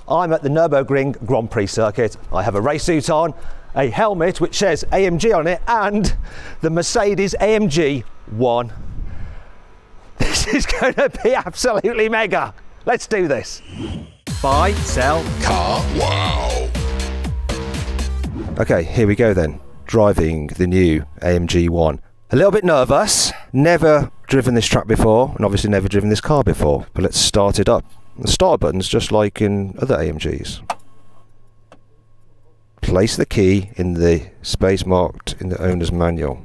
I'm at the Nürburgring Grand Prix circuit. I have a race suit on, a helmet which says AMG on it, and the Mercedes AMG ONE. This is going to be absolutely mega. Let's do this. Buy, sell, car, wow. Okay, here we go then. Driving the new AMG ONE. A little bit nervous. Never driven this track before, and obviously never driven this car before. But let's start it up. The start button's just like in other AMGs. Place the key in the space marked in the owner's manual.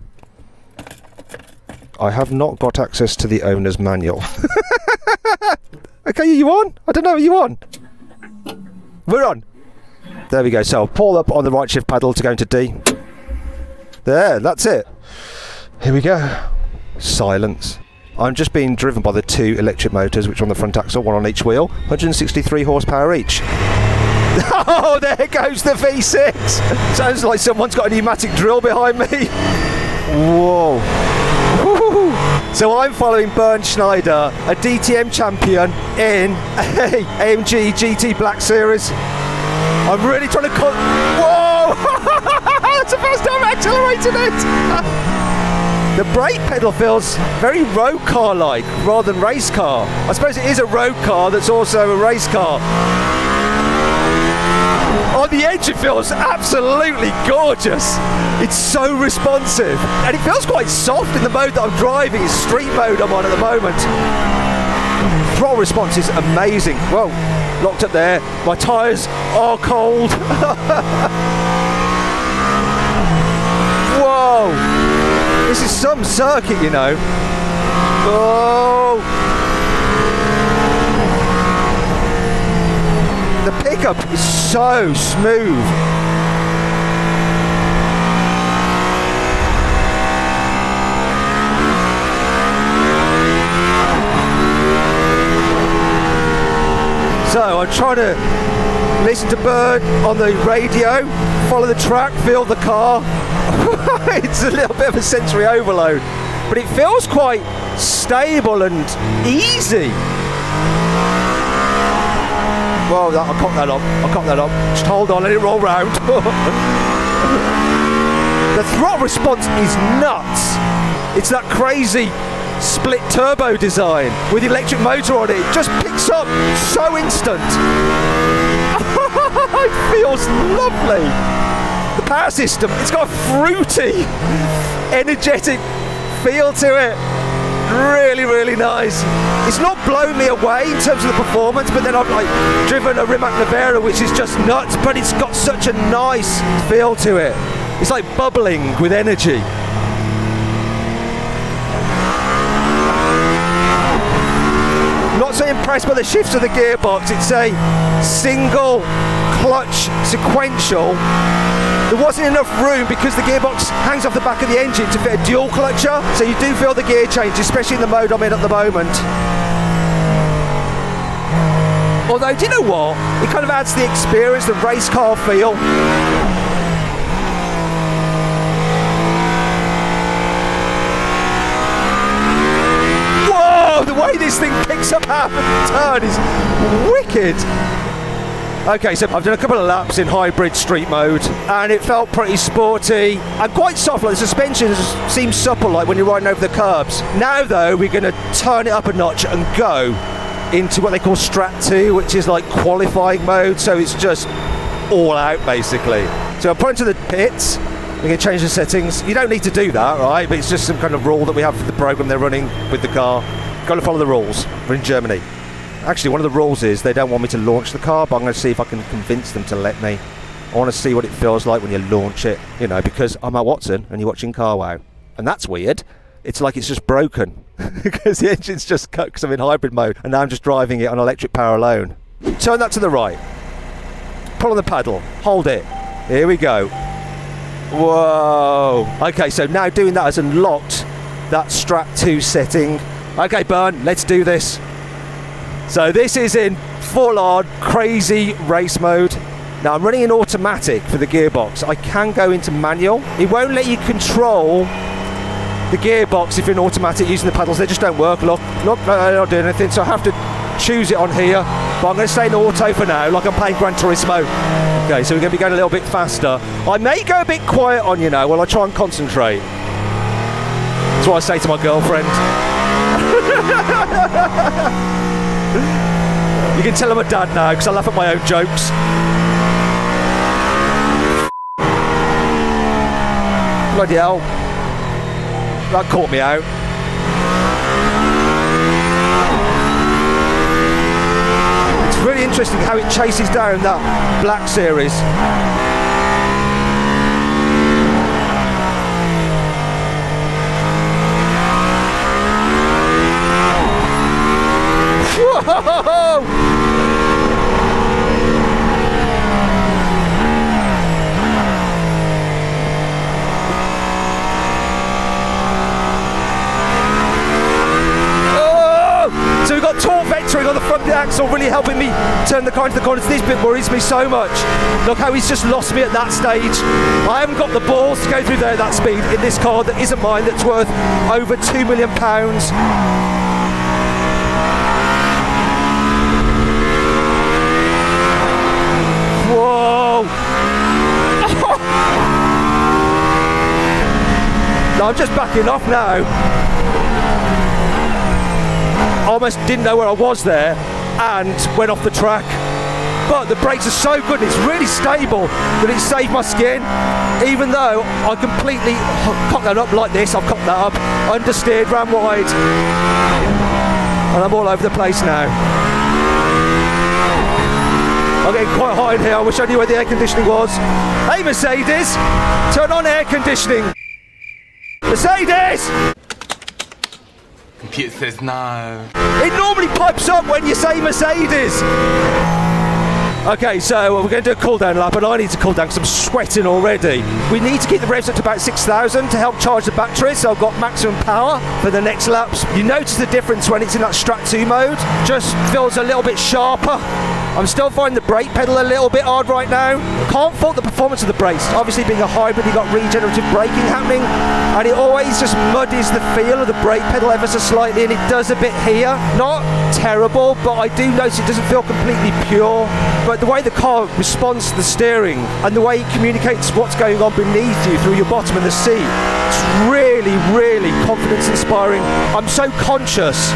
I have not got access to the owner's manual. Okay, are you on? I don't know, are you on? We're on. There we go, so I'll pull up on the right shift paddle to go into D. There, that's it. Here we go. Silence. I'm just being driven by the two electric motors which are on the front axle, one on each wheel, 163 horsepower each. Oh, there goes the V6! Sounds like someone's got a pneumatic drill behind me. Whoa. Woo. So I'm following Bernd Schneider, a DTM champion in a AMG GT Black Series. I'm really trying to cut. Whoa! That's the first time I accelerated it! The brake pedal feels very road car-like rather than race car. I suppose it is a road car that's also a race car. On the edge it feels absolutely gorgeous. It's so responsive. And it feels quite soft in the mode that I'm driving. It's street mode I'm on at the moment. Throttle response is amazing. Whoa, locked up there. My tyres are cold. Whoa. This is some circuit, you know. Oh! The pickup is so smooth. So I'm trying to listen to Bernd on the radio, follow the track, feel the car. It's a little bit of a sensory overload, but it feels quite stable and easy. Well, I'll cock that up. Just hold on, let it roll round. The throttle response is nuts. It's that crazy split turbo design with the electric motor on it. It just picks up so instant. It feels lovely. The power system, it's got a fruity, energetic feel to it. Really, really nice. It's not blown me away in terms of the performance, but then I've like driven a Rimac Nevera, which is just nuts, but it's got such a nice feel to it. It's like bubbling with energy. Not so impressed by the shifts of the gearbox. It's a single clutch sequential. There wasn't enough room because the gearbox hangs off the back of the engine to fit a dual clutcher, so you do feel the gear change, especially in the mode I'm in at the moment. Although, do you know what? It kind of adds to the experience, the race car feel. Whoa! The way this thing picks up half of the turn is wicked. Okay, so I've done a couple of laps in hybrid street mode, and it felt pretty sporty and quite soft. Like the suspension seems supple, like when you're riding over the curbs. Now, though, we're going to turn it up a notch and go into what they call Strat 2, which is like qualifying mode. So it's just all out, basically. So I'll put into the pits. We can change the settings. You don't need to do that, right? But it's just some kind of rule that we have for the program they're running with the car. Got to follow the rules. We're in Germany. Actually, one of the rules is they don't want me to launch the car, but I'm going to see if I can convince them to let me. I want to see what it feels like when you launch it, you know, because I'm at Watson and you're watching Car Wow. And that's weird. It's like it's just broken because the engine's just cut because I'm in hybrid mode and now I'm just driving it on electric power alone. Turn that to the right. Pull on the paddle. Hold it. Here we go. Whoa. Okay, so now doing that has unlocked that Strat 2 setting. Okay, Bernd, let's do this. So this is in full-on crazy race mode. Now I'm running in automatic for the gearbox. I can go into manual. It won't let you control the gearbox if you're in automatic using the paddles. They just don't work. Look, they're not doing anything. So I have to choose it on here, but I'm going to stay in auto for now, like I'm playing Gran Turismo. Okay, so we're going to be going a little bit faster. I may go a bit quiet on you now while I try and concentrate. That's what I say to my girlfriend. You can tell I'm a dad now because I laugh at my own jokes. Bloody hell. That caught me out. It's really interesting how it chases down that black series. Whoa! So we've got torque vectoring on the front of the axle, really helping me turn the car into the corners. This bit worries me so much. Look how he's just lost me at that stage. I haven't got the balls to go through there at that speed in this car that isn't mine, that's worth over £2 million. Whoa! No, I'm just backing off now. I almost didn't know where I was there and went off the track. But the brakes are so good, it's really stable that it saved my skin. Even though I completely cocked that up like this, I've cocked that up, understeered, ran wide. And I'm all over the place now. I'm getting quite high in here, I wish I knew where the air conditioning was. Hey Mercedes, turn on air conditioning. Mercedes! Computer says no. It normally pipes up when you say Mercedes. Okay, so we're going to do a cool down lap, and I need to cool down because I'm sweating already. We need to keep the revs up to about 6,000 to help charge the battery, so I've got maximum power for the next laps. You notice the difference when it's in that Strat 2 mode. Just feels a little bit sharper. I'm still finding the brake pedal a little bit hard right now. Can't fault the performance of the brakes. Obviously being a hybrid, you've got regenerative braking happening, and it always just muddies the feel of the brake pedal ever so slightly, and it does a bit here. Not terrible, but I do notice it doesn't feel completely pure. But the way the car responds to the steering and the way it communicates what's going on beneath you through your bottom of the seat, it's really, really confidence inspiring. I'm so conscious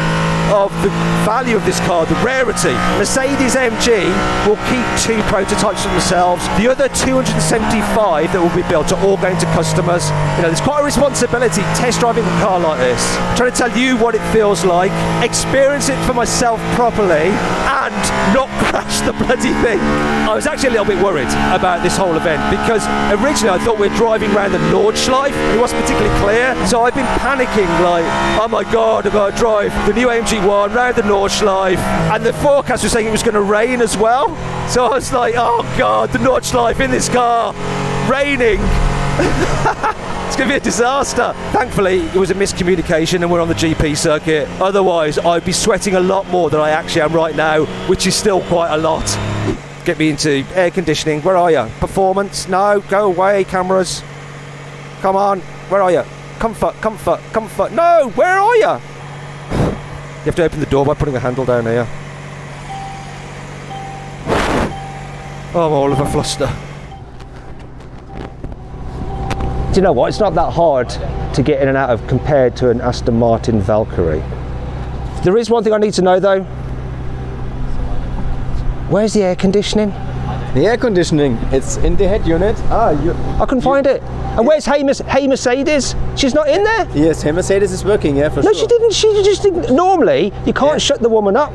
of the value of this car, the rarity. Mercedes AMG will keep 2 prototypes for themselves. The other 275 that will be built are all going to customers. You know, there's quite a responsibility test driving a car like this. I'm trying to tell you what it feels like, experience it for myself properly, and not crash the bloody thing. I was actually a little bit worried about this whole event because originally I thought we were driving around the Nordschleife. It wasn't particularly clear, so I've been panicking like, oh my god, I've got to drive the new AMG ONE round the Nordschleife, and the forecast was saying it was going to rain as well. So I was like, oh god, the Nordschleife in this car, raining. It's going to be a disaster. Thankfully, it was a miscommunication and we're on the GP circuit. Otherwise, I'd be sweating a lot more than I actually am right now, which is still quite a lot. Get me into air conditioning. Where are you? Performance? No, go away, cameras. Come on, where are you? Comfort, comfort, comfort. No, where are you? You have to open the door by putting a handle down here. Oh, I'm all of a fluster. Do you know what? It's not that hard to get in and out of compared to an Aston Martin Valkyrie. There is one thing I need to know though. Where's the air conditioning? The air conditioning, it's in the head unit. I couldn't find it. And where's Hey Mercedes? She's not in there? Yes, Hey Mercedes is working, yeah, for sure. No, she didn't. She just didn't. Normally, you can't shut the woman up,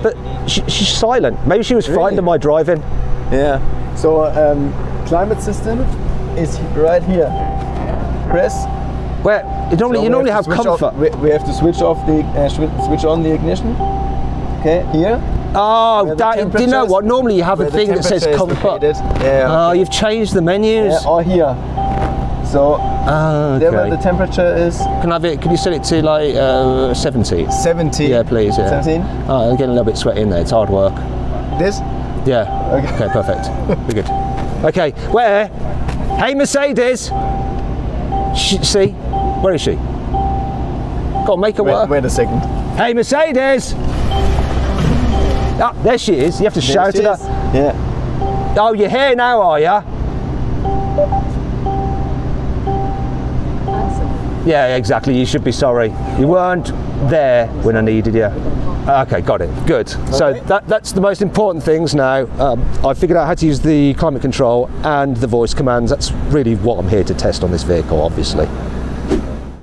but she's silent. Maybe she was frightened of my driving. Yeah. So, climate system is right here. Press. Where you normally have comfort. We have to switch off the switch on the ignition. Okay, here. Oh, do you know what? Normally you have a thing that says comfort. Yeah. Oh, you've changed the menus. Yeah, or here. So there where the temperature is. Can I have it? Can you set it to like 70? 70. Yeah, please. Yeah. 17. Oh, I'm getting a little bit sweaty in there. It's hard work. This? Yeah. Okay, perfect. We're good. Okay, where? Hey Mercedes. See, where is she? Go on, make her work. Wait a second. Hey Mercedes. Ah, there she is. You have to shout at her. Yeah. Oh, you're here now, are you? Yeah, exactly. You should be sorry. You weren't there when I needed you. Okay, got it. Good. Okay. So that's the most important things now. I figured out how to use the climate control and the voice commands. That's really what I'm here to test on this vehicle, obviously.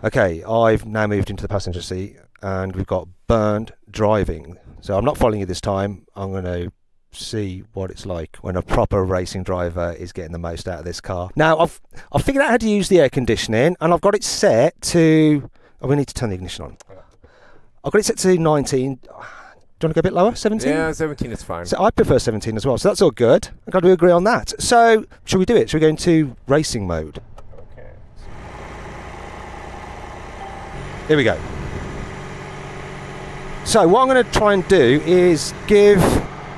Okay, I've now moved into the passenger seat and we've got Bernd driving. So I'm not following you this time. I'm going to see what it's like when a proper racing driver is getting the most out of this car. Now I've figured out how to use the air conditioning and I've got it set to, oh, we need to turn the ignition on. I've got it set to 19. Do you want to go a bit lower? 17? Yeah, 17 is fine. So I prefer 17 as well, so that's all good. I've got to agree on that. So should we do it? Should we go into racing mode? Okay. Here we go. So what I'm going to try and do is give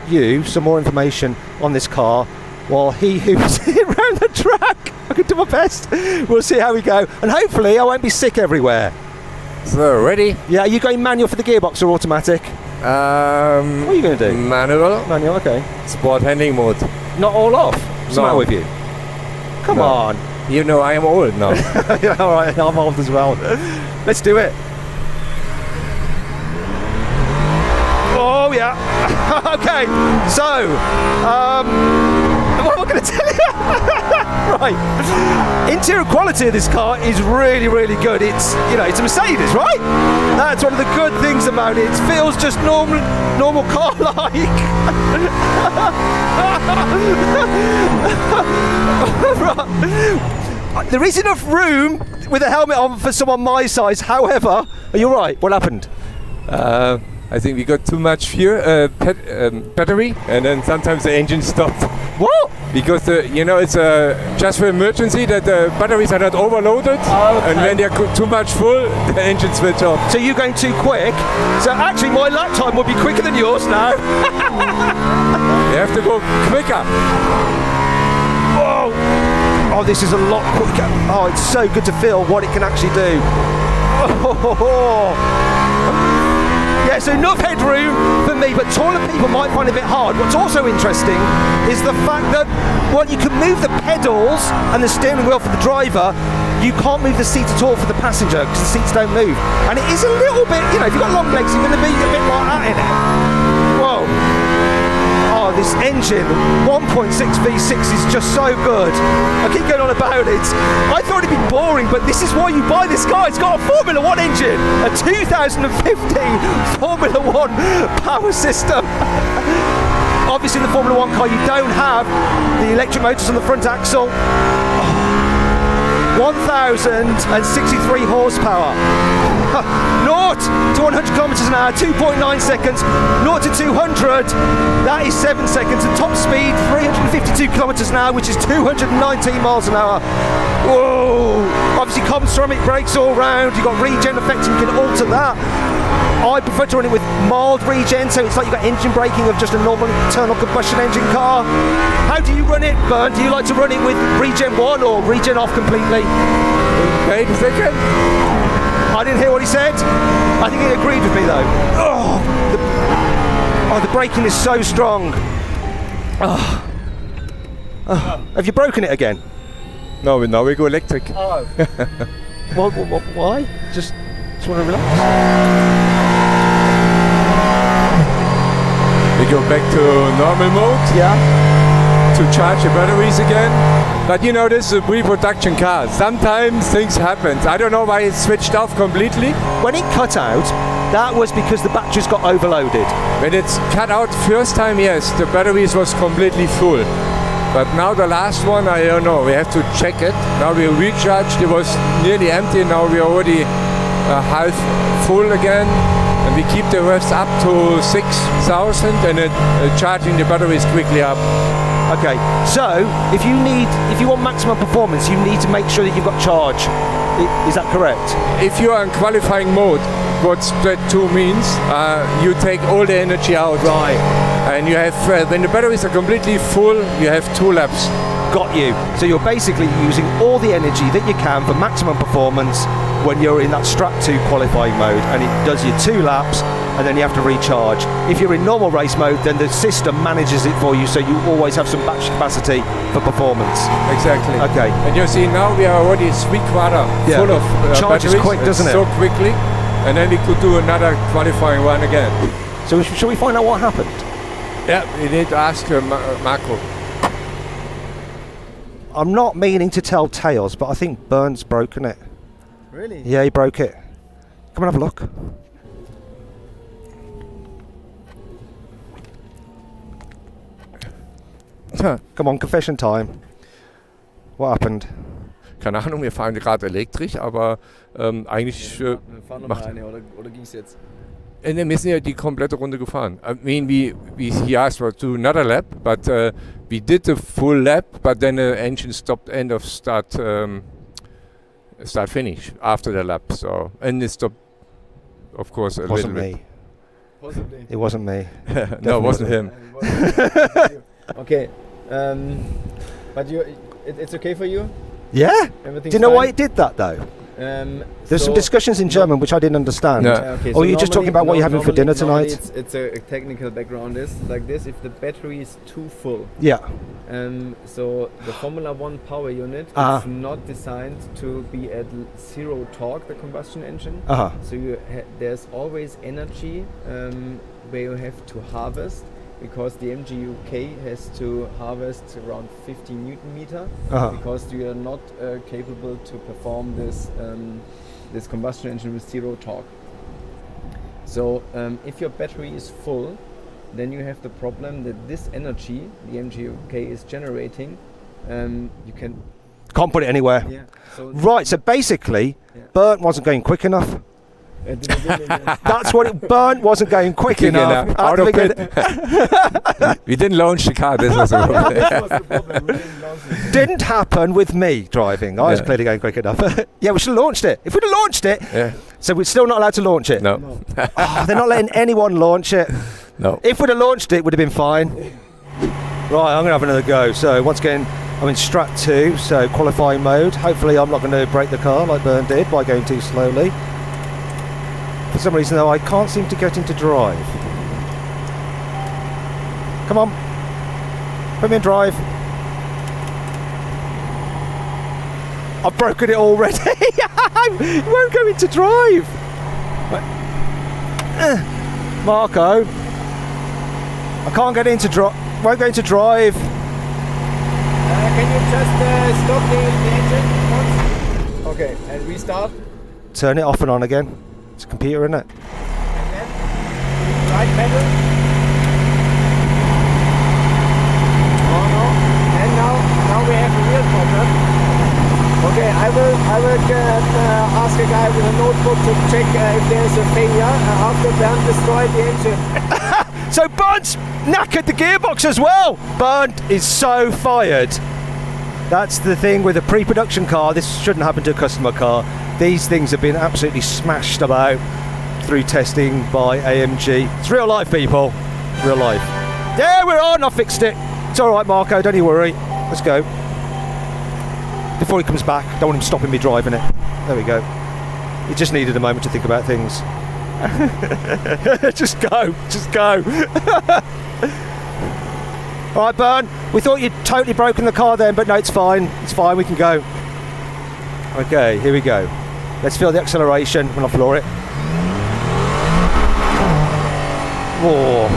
you some more information on this car while he hoops it around the track. I can do my best. We'll see how we go, and hopefully I won't be sick everywhere. So ready? Yeah, are you going manual for the gearbox or automatic? What are you going to do? Manual. Manual, okay. Sport handling mode. Not all off? What's the matter with you? Come on. You know I am old now. Yeah, all right, I'm old as well. Let's do it. Oh yeah. Okay, so what am I going to tell you? Right, interior quality of this car is really, really good. It's, you know, it's a Mercedes, right? That's one of the good things about it. It feels just normal car-like. Right. There is enough room with a helmet on for someone my size. However, are you all right? What happened? I think we got too much battery, and then sometimes the engine stopped. What? Because you know, it's just for emergency that the batteries are not overloaded, and when they're too much full, the engine switch off. So you're going too quick. So actually, my lap time will be quicker than yours now. You have to go quicker. Whoa! Oh, this is a lot quicker. Oh, it's so good to feel what it can actually do. Oh. Yeah, so enough headroom for me, but taller people might find it a bit hard. What's also interesting is the fact that while you can move the pedals and the steering wheel for the driver, you can't move the seat at all for the passenger because the seats don't move. And it is a little bit, you know, if you've got long legs, you're going to be a bit like that in it. Whoa. Oh, this engine, 1.6 V6 is just so good. I keep going on about it. I thought it'd be boring, but this is why you buy this car. It's got a Formula 1 engine, a 2015 Formula 1 power system. Obviously in the Formula 1 car you don't have the electric motors on the front axle. 1,063 horsepower. 0 to 100 kilometers an hour, 2.9 seconds. 0 to 200, that is 7 seconds. And top speed, 352 kilometers an hour, which is 219 miles an hour. Whoa! Obviously carbon ceramic brakes all round. You've got regen effect, and you can alter that. I prefer to run it with mild regen, so it's like you've got engine braking of just a normal internal combustion engine car. How do you run it, Bernd? Do you like to run it with regen 1 or regen off completely? Wait a second. I didn't hear what he said. I think he agreed with me though. Oh, the braking is so strong. Oh. Oh. Have you broken it again? No, now we go electric. Oh. Why? Just want to relax? We go back to normal mode. Yeah. To charge the batteries again. But you know, this is a pre-production car. Sometimes things happen. I don't know why it switched off completely. When it cut out, that was because the batteries got overloaded. When it's cut out first time, yes, the batteries was completely full. But now the last one, I don't know. We have to check it. Now we recharged. It was nearly empty. Now we're already half full again. And we keep the revs up to 6,000 and then charging the batteries quickly up. Okay, so if you want maximum performance, you need to make sure that you've got charge. Is that correct? If you are in qualifying mode, what that 2 means, you take all the energy out. Right. And you have, when the batteries are completely full, you have 2 laps. got you. So you're basically using all the energy that you can for maximum performance when you're in that Strat 2 qualifying mode, and it does your 2 laps and then you have to recharge. If you're in normal race mode, then the system manages it for you, so you always have some battery capacity for performance. Exactly. Okay. And you see now we are already 3/4 full of charges batteries. quick, doesn't it? So quickly, and then we could do another qualifying run again. So shall we find out what happened? Yeah, we need to ask Marco. I'm not meaning to tell tales, but I think Bernd's broken it. Really? Yeah, he broke it. Come and have a look. Come on, confession time. What happened? Keine Ahnung, wir fahren gerade elektrisch, aber eigentlich Fahr noch macht... mal eine, oder ging's jetzt? Wir sind ja die komplette Runde gefahren. I mean, he asked us to do another lap, but we did the full lap, but then the engine stopped end of start finish after the lap. So, and it stopped, of course, a little bit. Possibly. It wasn't me. No, it wasn't him. Okay, but it's okay for you? Yeah? Everything's Do you know fine? why it did that though? There's some so- discussions in German which I didn't understand. No. Okay, Or are you just talking about what you're having for dinner normally tonight? It's a technical background is like this. If the battery is too full, Yeah. so the Formula One power unit Ah. is not designed to be at zero torque, the combustion engine. Uh-huh. So there's always energy where you have to harvest, because the AMG UK has to harvest around 50 Newton meter, Uh-huh. because you are not capable to perform this combustion engine with zero torque. So if your battery is full, then you have the problem that this energy the AMG UK is generating, you can... Can't put it anywhere. Yeah. So Right, so basically, Yeah. Bernd wasn't going quick enough. That's what it, Bernd wasn't going quick enough. Out of it. We didn't launch the car. This was the problem. That was the problem. We didn't launch it. Didn't happen with me driving. I was Yeah. clearly going quick enough. Yeah, we should have launched it. If we'd have launched it, Yeah. so we're still not allowed to launch it. No. Oh, they're not letting anyone launch it. No. If we'd have launched it, would have been fine. Right, I'm going to have another go. So once again, I'm in Strat 2, so qualifying mode. Hopefully I'm not going to break the car like Bernd did by going too slowly. For some reason though, I can't seem to get into drive. Come on. Put me in drive. I've broken it already. It won't go into drive. Marco. I can't get into drive. Won't go into drive. Can you just stop the engine once? Okay, and restart. Turn it off and on again. It's a computer, isn't it? And then right pedal. Oh no! And now we have a real problem. Okay, I will ask a guy with a notebook to check if there is a failure after Bernd destroyed the engine. So Bernd's knackered the gearbox as well. Bernd is so fired. That's the thing with a pre-production car. This shouldn't happen to a customer car. These things have been absolutely smashed about through testing by AMG. It's real life, people. Real life. There, we're on. I fixed it. It's all right, Marco. Don't you worry. Let's go. Before he comes back, don't want him stopping me driving it. There we go. He just needed a moment to think about things. Just go. Just go. All right, Bernd. We thought you'd totally broken the car then, but no, it's fine. It's fine. We can go. Okay, here we go. Let's feel the acceleration when I floor it. Whoa.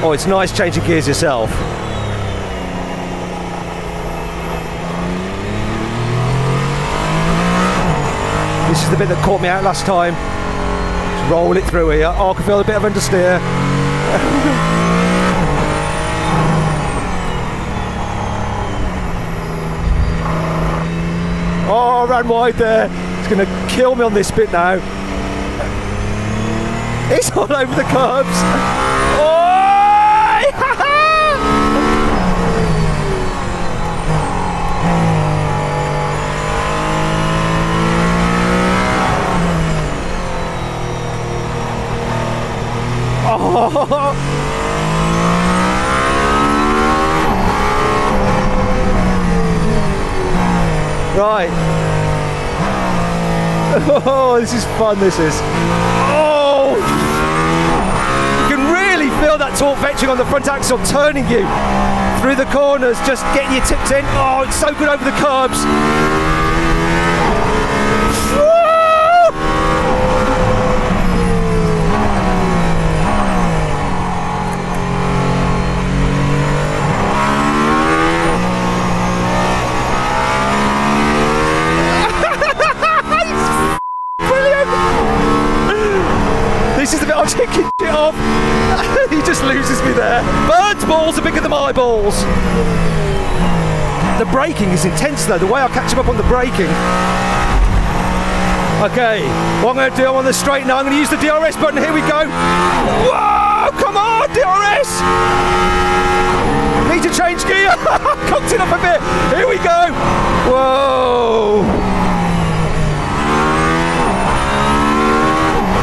Oh, it's nice changing gears yourself. This is the bit that caught me out last time. Just roll it through here. Oh, I can feel a bit of understeer. Oh, I ran wide there. It's going to kill me on this bit now. It's all over the curbs. Oh! Oh! Right. Oh, this is fun, this is. Oh! You can really feel that torque vectoring on the front axle turning you through the corners, just getting your tips in. Oh, it's so good over the curbs. This is the bit I'm taking shit off. He just loses me there. Bird's balls are bigger than my balls. The braking is intense though, the way I catch him up on the braking. Okay, what I'm going to do, I'm on the straight now, I'm going to use the DRS button, here we go. Whoa, come on, DRS! Need to change gear. Cocked it up a bit, here we go. Whoa.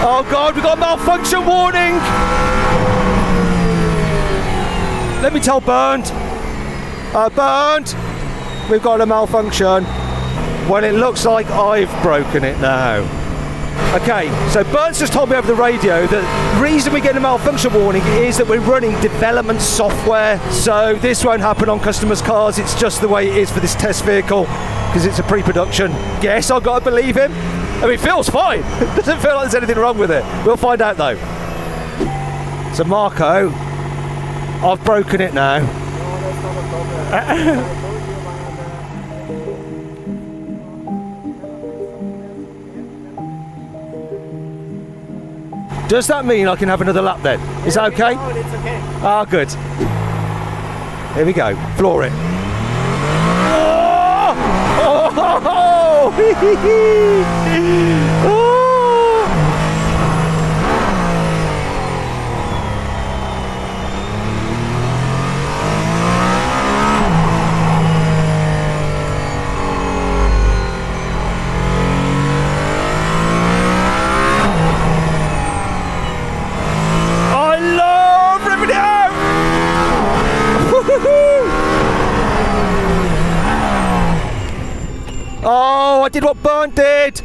Oh God, we've got a malfunction warning! Let me tell Bernd. Bernd, we've got a malfunction. Well, it looks like I've broken it now. Okay, so Bernd's just told me over the radio that the reason we get a malfunction warning is that we're running development software. So this won't happen on customers' cars, it's just the way it is for this test vehicle, because it's a pre-production. Guess I've got to believe him. I mean, it feels fine. It doesn't feel like there's anything wrong with it. We'll find out though. So Marco, I've broken it now. No, that's not a problem. Does that mean I can have another lap then? Is that okay? No, it's okay. Ah, good. Here we go. Floor it. Oh! Oh! Oh! Oh, I did what Bernd did.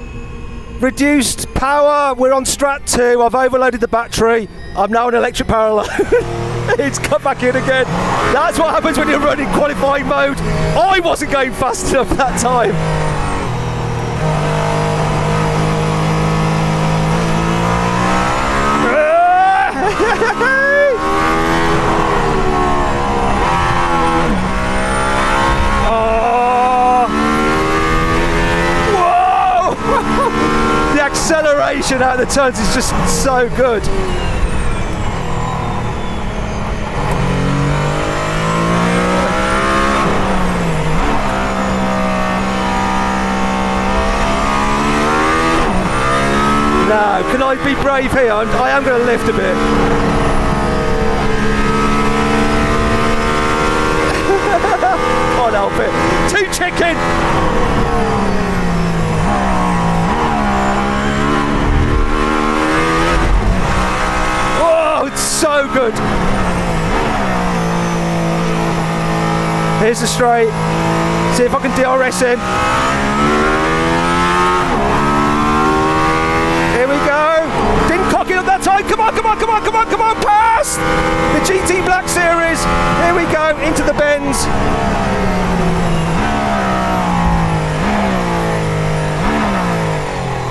Reduced power. We're on Strat 2. I've overloaded the battery. I'm now in electric power alone. It's cut back in again. That's what happens when you're running qualifying mode. I wasn't going fast enough that time. Acceleration out of the turns is just so good. Now, can I be brave here? I am going to lift a bit. Can't help it. Too chicken! So good. Here's the straight. See if I can DRS in. Here we go. Didn't cock it up that time. Come on, come on, come on, come on, come on. Past the GT Black Series. Here we go into the bends.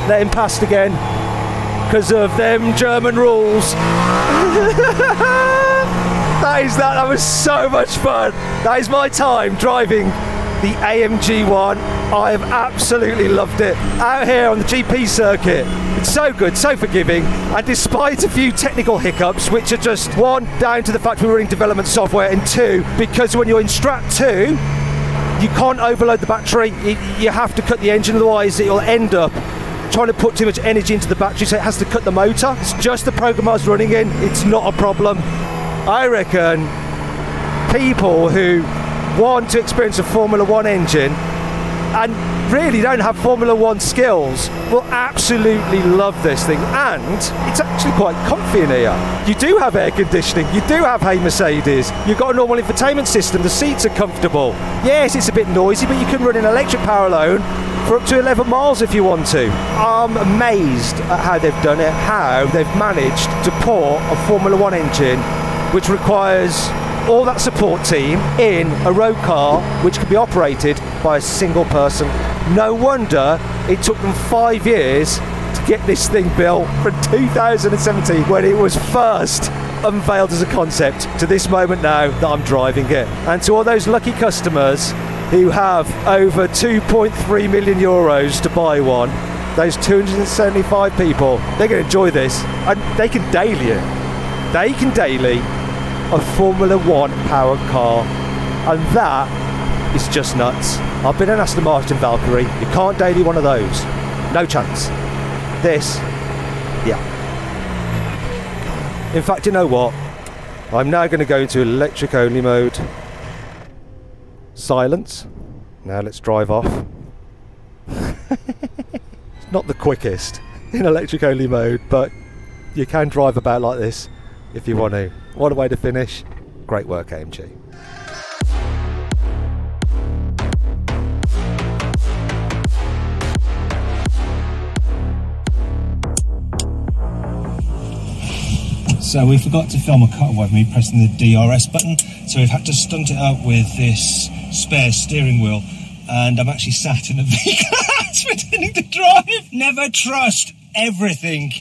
Let him past again because of them German rules. That was so much fun. That is my time driving the AMG ONE. I have absolutely loved it. Out here on the GP circuit, it's so good, so forgiving, and despite a few technical hiccups, which are just one, down to the fact we're running development software, and two, because when you're in Strat 2, you can't overload the battery. You have to cut the engine, otherwise it'll end up trying to put too much energy into the battery, so it has to cut the motor. It's just the program I was running in. It's not a problem. I reckon people who want to experience a Formula 1 engine and really don't have Formula One skills will absolutely love this thing. And it's actually quite comfy in here. You do have air conditioning, you do have Hey Mercedes, you've got a normal infotainment system, the seats are comfortable. Yes, it's a bit noisy, but you can run an electric power alone for up to 11 miles if you want to. I'm amazed at how they've done it, how they've managed to port a Formula One engine which requires all that support team in a road car which can be operated by a single person. No wonder it took them 5 years to get this thing built from 2017 when it was first unveiled as a concept to this moment now that I'm driving it. And to all those lucky customers who have over 2.3 million euros to buy one, those 275 people, they're going to enjoy this, and they can daily it. They can daily a Formula One powered car, and that is just nuts. I've been an Aston Martin Valkyrie, you can't daily one of those, no chance. This, yeah. In fact, you know what, I'm now going to go into electric only mode. Silence. Now let's drive off. It's not the quickest in electric only mode, but you can drive about like this if you want to. What a way to finish. Great work, AMG. So we forgot to film a cutaway of me pressing the DRS button, so we've had to stunt it up with this spare steering wheel, and I'm actually sat in a vehicle pretending to drive. Never trust everything